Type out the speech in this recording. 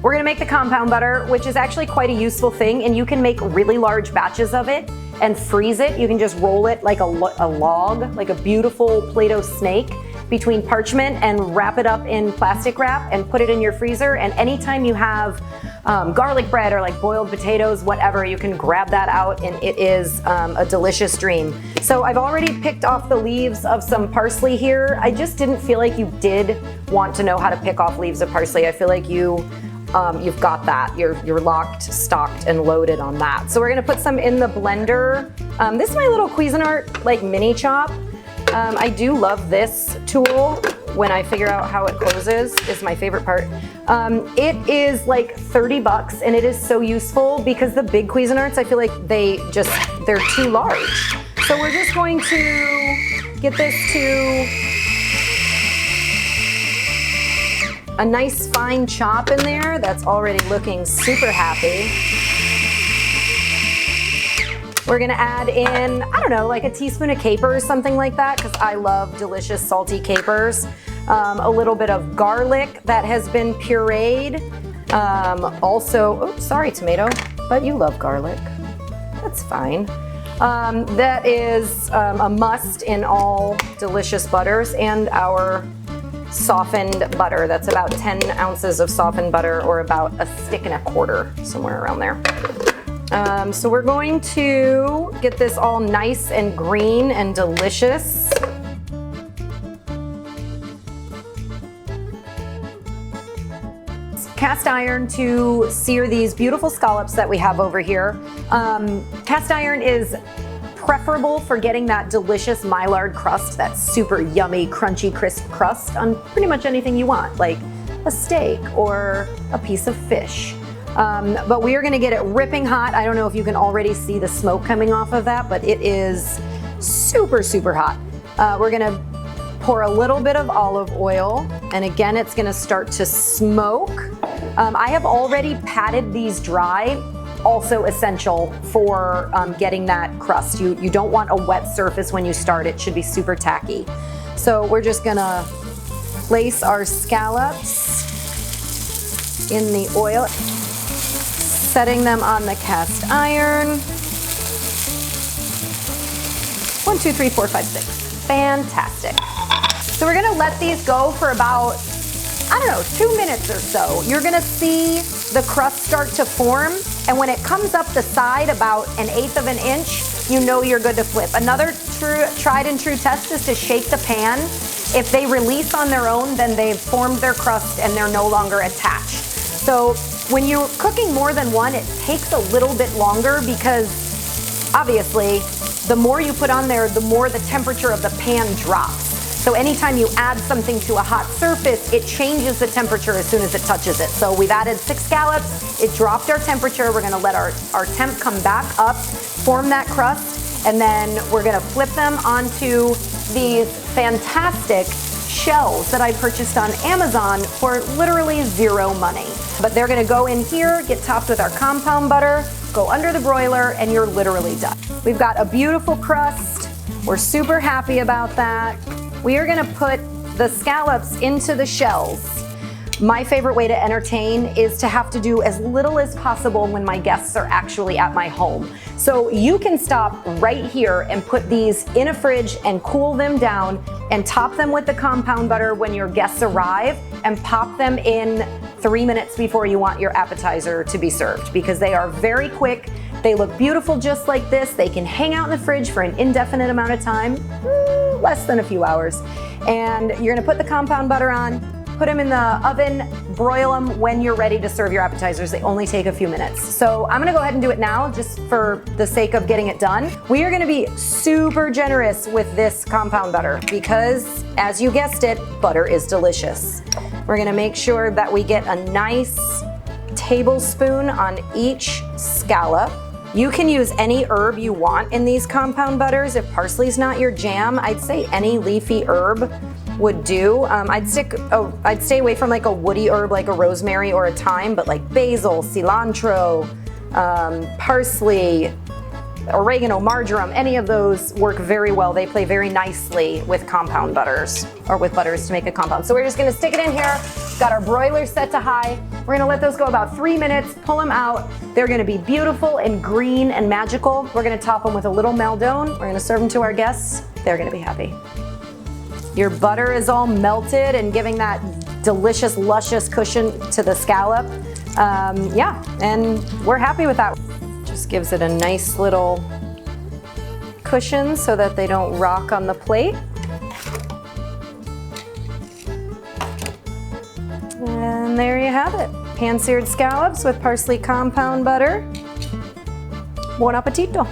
We're gonna make the compound butter, which is actually quite a useful thing, and you can make really large batches of it and freeze it. You can just roll it like a log, like a beautiful Play-Doh snake, between parchment and wrap it up in plastic wrap and put it in your freezer. And anytime you have garlic bread or like boiled potatoes, whatever, you can grab that out and it is a delicious dream. So I've already picked off the leaves of some parsley here. I just didn't feel like you did want to know how to pick off leaves of parsley. I feel like you've got that. You're locked, stocked, and loaded on that. So we're gonna put some in the blender. This is my little Cuisinart like mini chop. I do love this tool. When I figure out how it closes is my favorite part. It is like 30 bucks and it is so useful because the big Cuisinarts, I feel like they're too large. So we're just going to get this to a nice fine chop in there. That's already looking super happy. We're gonna add in, I don't know, like a teaspoon of capers, something like that, because I love delicious salty capers. A little bit of garlic that has been pureed. Also, oops, sorry tomato, but you love garlic. That's fine. That is a must in all delicious butters, and our softened butter. That's about 10 ounces of softened butter, or about a stick and a quarter, somewhere around there. So we're going to get this all nice and green and delicious. Cast iron to sear these beautiful scallops that we have over here. Cast iron is preferable for getting that delicious Maillard crust, that super yummy, crunchy, crisp crust on pretty much anything you want, like a steak or a piece of fish. But we are gonna get it ripping hot. I don't know if you can already see the smoke coming off of that, but it is super, super hot. We're gonna pour a little bit of olive oil, and again, it's gonna start to smoke. I have already patted these dry, also essential for getting that crust. You don't want a wet surface when you start. It should be super tacky. So we're just gonna place our scallops in the oil, setting them on the cast iron. 1, 2, 3, 4, 5, 6. Fantastic. So we're gonna let these go for about, I don't know, 2 minutes or so. You're gonna see the crust start to form, and when it comes up the side about 1/8 of an inch, you know you're good to flip. Another tried and true test is to shake the pan. If they release on their own, then they've formed their crust and they're no longer attached. So when you're cooking more than one, it takes a little bit longer because obviously the more you put on there, the more the temperature of the pan drops. So anytime you add something to a hot surface, it changes the temperature as soon as it touches it. So we've added 6 scallops, it dropped our temperature. We're gonna let our temp come back up, form that crust, and then we're gonna flip them onto these fantastic shells that I purchased on Amazon for literally zero money. But they're gonna go in here, get topped with our compound butter, go under the broiler, and you're literally done. We've got a beautiful crust. We're super happy about that. We are gonna put the scallops into the shells. My favorite way to entertain is to have to do as little as possible when my guests are actually at my home. So you can stop right here and put these in a fridge and cool them down and top them with the compound butter when your guests arrive, and pop them in 3 minutes before you want your appetizer to be served, because they are very quick. They look beautiful just like this. They can hang out in the fridge for an indefinite amount of time, less than a few hours. And you're gonna put the compound butter on, put them in the oven, broil them when you're ready to serve your appetizers. They only take a few minutes. So I'm gonna go ahead and do it now just for the sake of getting it done. We are gonna be super generous with this compound butter because, as you guessed it, butter is delicious. We're gonna make sure that we get a nice tablespoon on each scallop. You can use any herb you want in these compound butters. If parsley's not your jam, I'd say any leafy herb would do. I'd stay away from like a woody herb like a rosemary or a thyme, but like basil, cilantro, parsley, oregano, marjoram, any of those work very well. They play very nicely with compound butters, or with butters to make a compound. So we're just gonna stick it in here. Got our broilers set to high. We're gonna let those go about 3 minutes, pull them out. They're gonna be beautiful and green and magical. We're gonna top them with a little Maldon. We're gonna serve them to our guests. They're gonna be happy. Your butter is all melted and giving that delicious, luscious cushion to the scallop. Yeah, and we're happy with that. Just gives it a nice little cushion so that they don't rock on the plate. And there you have it. Pan-seared scallops with parsley compound butter. Buon appetito.